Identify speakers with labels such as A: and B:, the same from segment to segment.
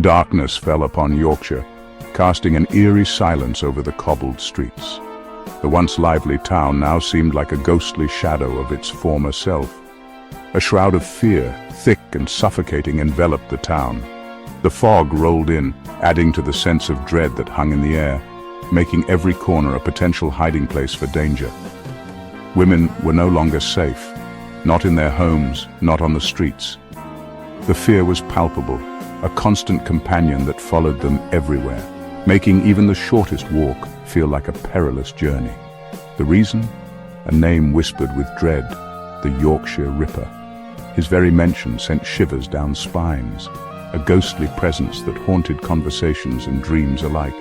A: Darkness fell upon Yorkshire, casting an eerie silence over the cobbled streets. The once lively town now seemed like a ghostly shadow of its former self. A shroud of fear, thick and suffocating, enveloped the town. The fog rolled in, adding to the sense of dread that hung in the air, making every corner a potential hiding place for danger. Women were no longer safe, not in their homes, not on the streets. The fear was palpable, a constant companion that followed them everywhere, making even the shortest walk feel like a perilous journey. The reason? A name whispered with dread, the Yorkshire Ripper. His very mention sent shivers down spines, a ghostly presence that haunted conversations and dreams alike.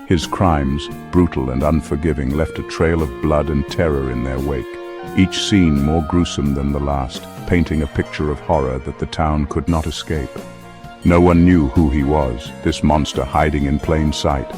A: His crimes, brutal and unforgiving, left a trail of blood and terror in their wake, each scene more gruesome than the last, painting a picture of horror that the town could not escape. No one knew who he was, this monster hiding in plain sight.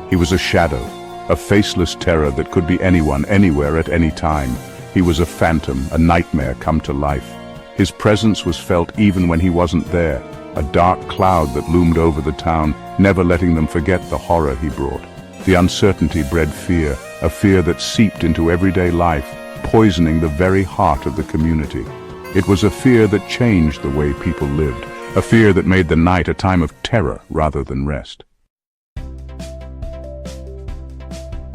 A: He was a shadow, a faceless terror that could be anyone, anywhere, at any time. He was a phantom, a nightmare come to life. His presence was felt even when he wasn't there, a dark cloud that loomed over the town, never letting them forget the horror he brought. The uncertainty bred fear, a fear that seeped into everyday life, poisoning the very heart of the community. It was a fear that changed the way people lived, a fear that made the night a time of terror rather than rest.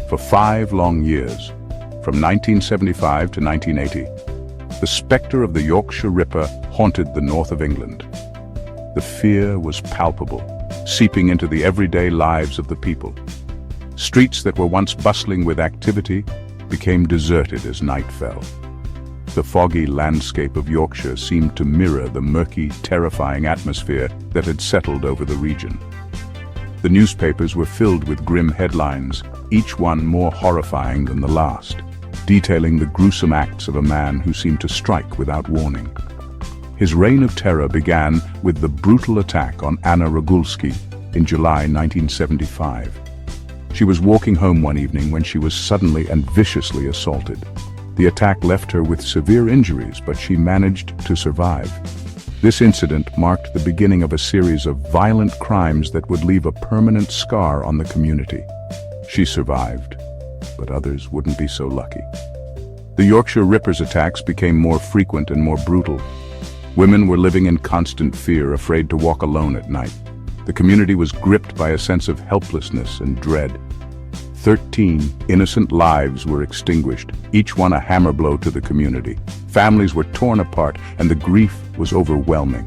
A: For 5 long years, from 1975 to 1980, the spectre of the Yorkshire Ripper haunted the north of England. The fear was palpable, seeping into the everyday lives of the people. Streets that were once bustling with activity became deserted as night fell. The foggy landscape of Yorkshire seemed to mirror the murky, terrifying atmosphere that had settled over the region. The newspapers were filled with grim headlines, each one more horrifying than the last, detailing the gruesome acts of a man who seemed to strike without warning. His reign of terror began with the brutal attack on Anna Regulski in July 1975. She was walking home one evening when she was suddenly and viciously assaulted. The attack left her with severe injuries, but she managed to survive. This incident marked the beginning of a series of violent crimes that would leave a permanent scar on the community. She survived, but others wouldn't be so lucky. The Yorkshire Ripper's attacks became more frequent and more brutal. Women were living in constant fear, afraid to walk alone at night. The community was gripped by a sense of helplessness and dread. 13 innocent lives were extinguished, each one a hammer blow to the community. Families were torn apart, and the grief was overwhelming.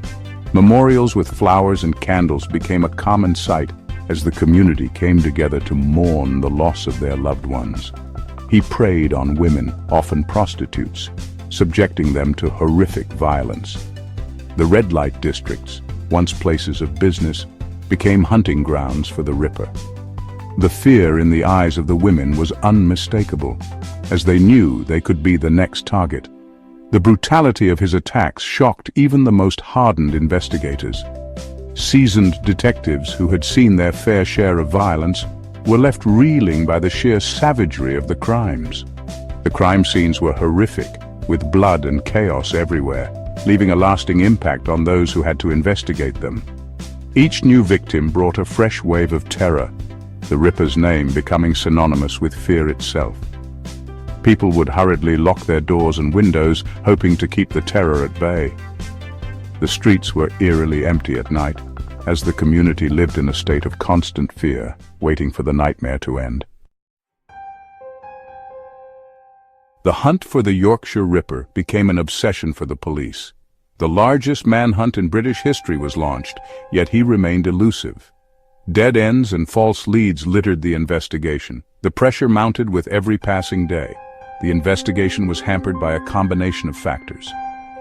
A: Memorials with flowers and candles became a common sight as the community came together to mourn the loss of their loved ones. He preyed on women, often prostitutes, subjecting them to horrific violence. The red light districts, once places of business, became hunting grounds for the Ripper. The fear in the eyes of the women was unmistakable, as they knew they could be the next target. The brutality of his attacks shocked even the most hardened investigators. Seasoned detectives who had seen their fair share of violence were left reeling by the sheer savagery of the crimes. The crime scenes were horrific, with blood and chaos everywhere, leaving a lasting impact on those who had to investigate them. Each new victim brought a fresh wave of terror, the Ripper's name becoming synonymous with fear itself. People would hurriedly lock their doors and windows, hoping to keep the terror at bay. The streets were eerily empty at night, as the community lived in a state of constant fear, waiting for the nightmare to end. The hunt for the Yorkshire Ripper became an obsession for the police. The largest manhunt in British history was launched, yet he remained elusive. Dead ends and false leads littered the investigation. The pressure mounted with every passing day. The investigation was hampered by a combination of factors: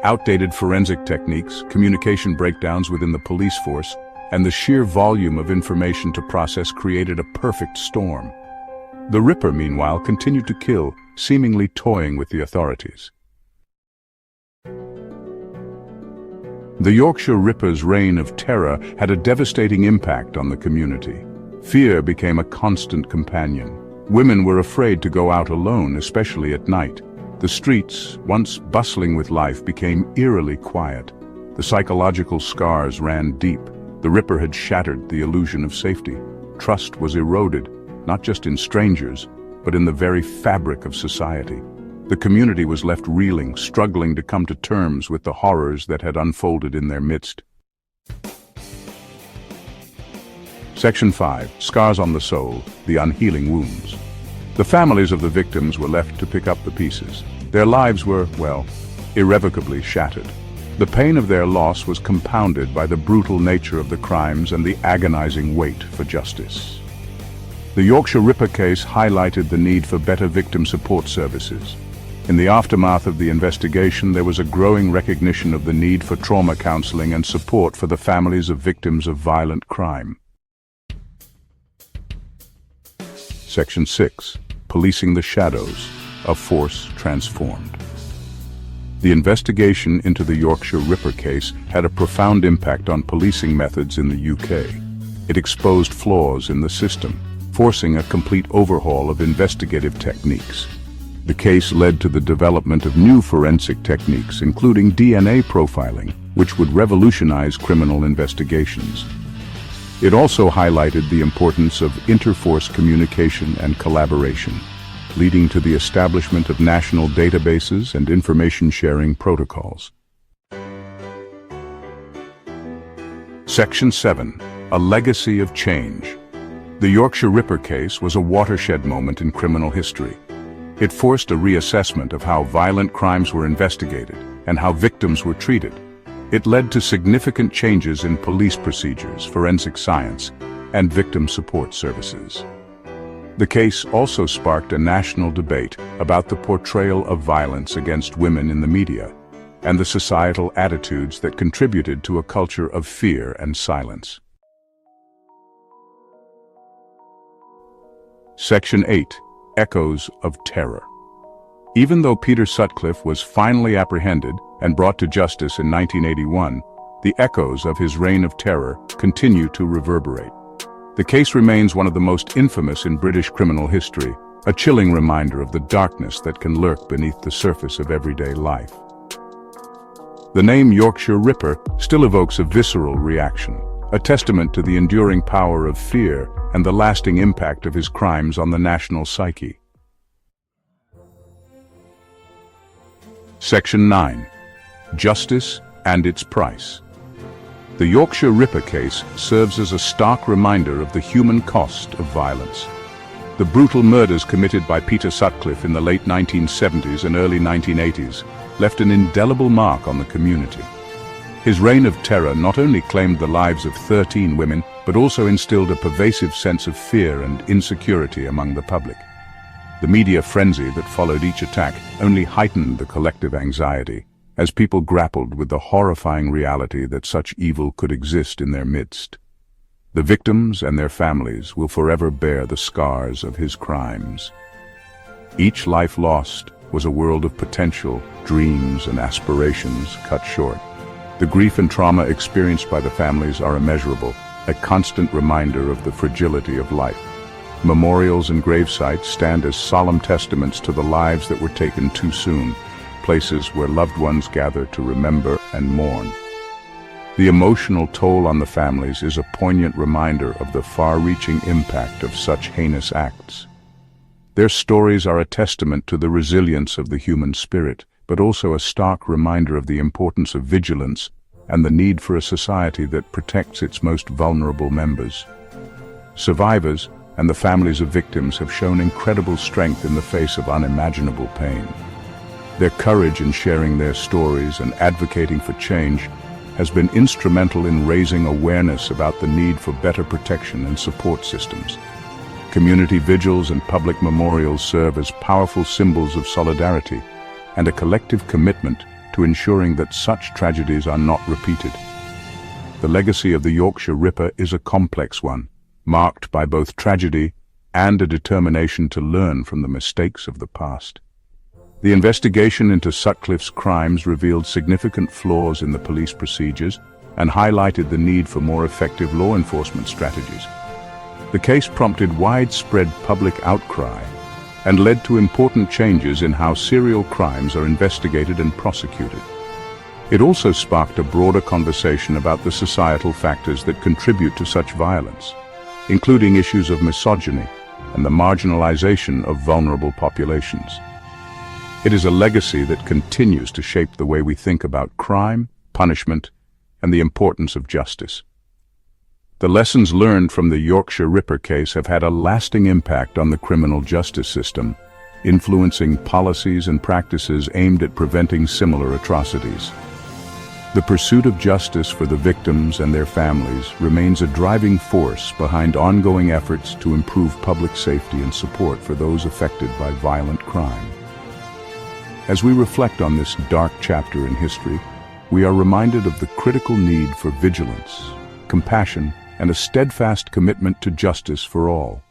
A: outdated forensic techniques, communication breakdowns within the police force, and the sheer volume of information to process created a perfect storm. The Ripper, meanwhile, continued to kill, seemingly toying with the authorities. The Yorkshire Ripper's reign of terror had a devastating impact on the community. Fear became a constant companion. Women were afraid to go out alone, especially at night. The streets, once bustling with life, became eerily quiet. The psychological scars ran deep. The Ripper had shattered the illusion of safety. Trust was eroded, not just in strangers, but in the very fabric of society. The community was left reeling, struggling to come to terms with the horrors that had unfolded in their midst. Section 5. Scars on the Soul, the Unhealing Wounds. The families of the victims were left to pick up the pieces. Their lives were, well, irrevocably shattered. The pain of their loss was compounded by the brutal nature of the crimes and the agonizing wait for justice. The Yorkshire Ripper case highlighted the need for better victim support services. In the aftermath of the investigation, there was a growing recognition of the need for trauma counseling and support for the families of victims of violent crime. Section 6. Policing the Shadows, a Force Transformed. The investigation into the Yorkshire Ripper case had a profound impact on policing methods in the UK. It exposed flaws in the system, forcing a complete overhaul of investigative techniques. The case led to the development of new forensic techniques, including DNA profiling, which would revolutionize criminal investigations. It also highlighted the importance of inter-force communication and collaboration, leading to the establishment of national databases and information-sharing protocols. Section 7. A Legacy of Change. The Yorkshire Ripper case was a watershed moment in criminal history. It forced a reassessment of how violent crimes were investigated and how victims were treated. It led to significant changes in police procedures, forensic science, and victim support services. The case also sparked a national debate about the portrayal of violence against women in the media and the societal attitudes that contributed to a culture of fear and silence. Section 8. Echoes of Terror. Even though Peter Sutcliffe was finally apprehended and brought to justice in 1981, the echoes of his reign of terror continue to reverberate. The case remains one of the most infamous in British criminal history, a chilling reminder of the darkness that can lurk beneath the surface of everyday life. The name Yorkshire Ripper still evokes a visceral reaction, a testament to the enduring power of fear and the lasting impact of his crimes on the national psyche. Section 9. Justice and its Price. The Yorkshire Ripper case serves as a stark reminder of the human cost of violence. The brutal murders committed by Peter Sutcliffe in the late 1970s and early 1980s left an indelible mark on the community. His reign of terror not only claimed the lives of 13 women, but also instilled a pervasive sense of fear and insecurity among the public. The media frenzy that followed each attack only heightened the collective anxiety, as people grappled with the horrifying reality that such evil could exist in their midst. The victims and their families will forever bear the scars of his crimes. Each life lost was a world of potential, dreams, and aspirations cut short. The grief and trauma experienced by the families are immeasurable, a constant reminder of the fragility of life. Memorials and gravesites stand as solemn testaments to the lives that were taken too soon, places where loved ones gather to remember and mourn. The emotional toll on the families is a poignant reminder of the far-reaching impact of such heinous acts. Their stories are a testament to the resilience of the human spirit, but also a stark reminder of the importance of vigilance and the need for a society that protects its most vulnerable members. Survivors and the families of victims have shown incredible strength in the face of unimaginable pain. Their courage in sharing their stories and advocating for change has been instrumental in raising awareness about the need for better protection and support systems. Community vigils and public memorials serve as powerful symbols of solidarity and a collective commitment to ensuring that such tragedies are not repeated. The legacy of the Yorkshire Ripper is a complex one, marked by both tragedy and a determination to learn from the mistakes of the past. The investigation into Sutcliffe's crimes revealed significant flaws in the police procedures and highlighted the need for more effective law enforcement strategies. The case prompted widespread public outcry and led to important changes in how serial crimes are investigated and prosecuted. It also sparked a broader conversation about the societal factors that contribute to such violence, including issues of misogyny and the marginalization of vulnerable populations. It is a legacy that continues to shape the way we think about crime, punishment, and the importance of justice. The lessons learned from the Yorkshire Ripper case have had a lasting impact on the criminal justice system, influencing policies and practices aimed at preventing similar atrocities. The pursuit of justice for the victims and their families remains a driving force behind ongoing efforts to improve public safety and support for those affected by violent crime. As we reflect on this dark chapter in history, we are reminded of the critical need for vigilance, compassion, and a steadfast commitment to justice for all.